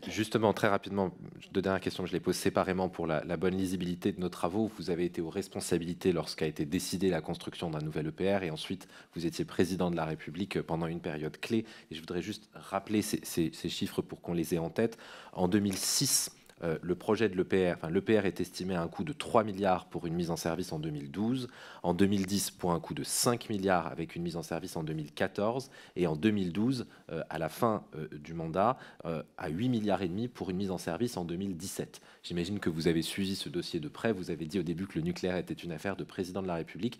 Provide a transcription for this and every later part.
Justement, très rapidement, deux dernières questions, je les pose séparément pour la bonne lisibilité de nos travaux. Vous avez été aux responsabilités lorsqu'a été décidée la construction d'un nouvel EPR et ensuite vous étiez président de la République pendant une période clé. Et je voudrais juste rappeler ces chiffres pour qu'on les ait en tête. En 2006, le projet de l'EPR, enfin, l'EPR est estimé à un coût de 3 milliards pour une mise en service en 2012, en 2010 pour un coût de 5 milliards avec une mise en service en 2014 et en 2012, à la fin du mandat, à 8 milliards et demi pour une mise en service en 2017. J'imagine que vous avez suivi ce dossier de près. Vous avez dit au début que le nucléaire était une affaire de président de la République.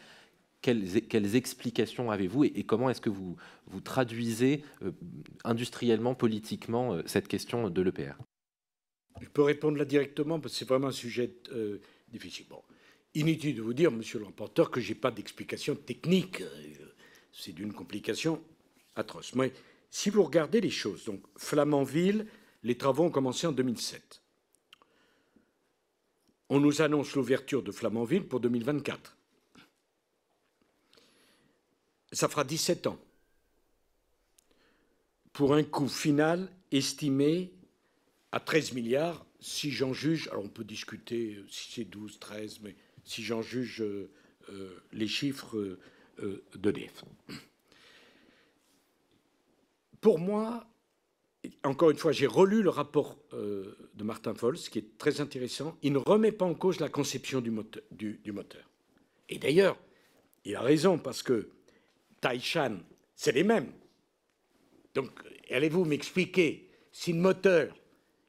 Quelles explications avez-vous et comment est-ce que vous traduisez industriellement, politiquement, cette question de l'EPR? Je peux répondre là directement parce que c'est vraiment un sujet difficile. Bon, inutile de vous dire, monsieur le rapporteur, que je n'ai pas d'explication technique. C'est d'une complication atroce. Mais si vous regardez les choses, donc Flamanville, les travaux ont commencé en 2007. On nous annonce l'ouverture de Flamanville pour 2024. Ça fera 17 ans. Pour un coût final estimé à 13 milliards, si j'en juge, alors on peut discuter si c'est 12, 13, mais si j'en juge les chiffres d'EDF. Pour moi, encore une fois, j'ai relu le rapport de Martin Fols, qui est très intéressant. Il ne remet pas en cause la conception du moteur. Et d'ailleurs, il a raison, parce que Taishan, c'est les mêmes. Donc, allez-vous m'expliquer si le moteur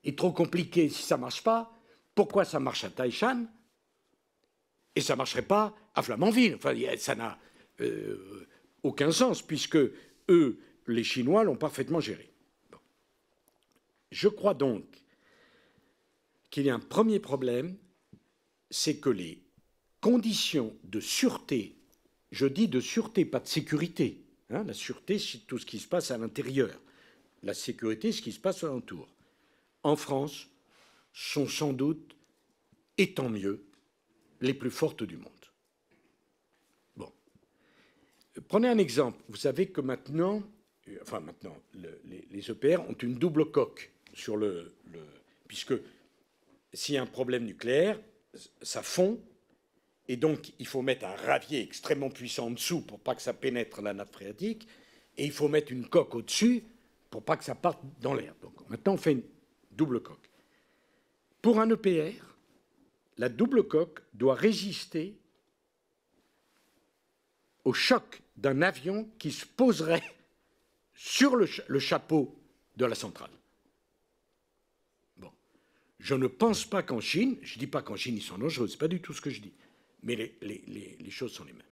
est trop compliqué, si ça ne marche pas, pourquoi ça marche à Taishan et ça ne marcherait pas à Flamanville? Enfin, ça n'a aucun sens, puisque eux, les Chinois, l'ont parfaitement géré. Bon. Je crois donc qu'il y a un premier problème, c'est que les conditions de sûreté, je dis de sûreté, pas de sécurité, hein, la sûreté, c'est tout ce qui se passe à l'intérieur, la sécurité, ce qui se passe alentour, en France, sont sans doute, et tant mieux, les plus fortes du monde. Bon. Prenez un exemple. Vous savez que maintenant, les EPR ont une double coque sur puisque s'il y a un problème nucléaire, ça fond, et donc il faut mettre un ravier extrêmement puissant en dessous pour pas que ça pénètre la nappe phréatique, et il faut mettre une coque au-dessus pour pas que ça parte dans l'air. Donc maintenant on fait une double coque. Pour un EPR, la double coque doit résister au choc d'un avion qui se poserait sur le chapeau de la centrale. Bon. Je ne pense pas qu'en Chine, je ne dis pas qu'en Chine ils sont dangereux, ce n'est pas du tout ce que je dis, mais les choses sont les mêmes.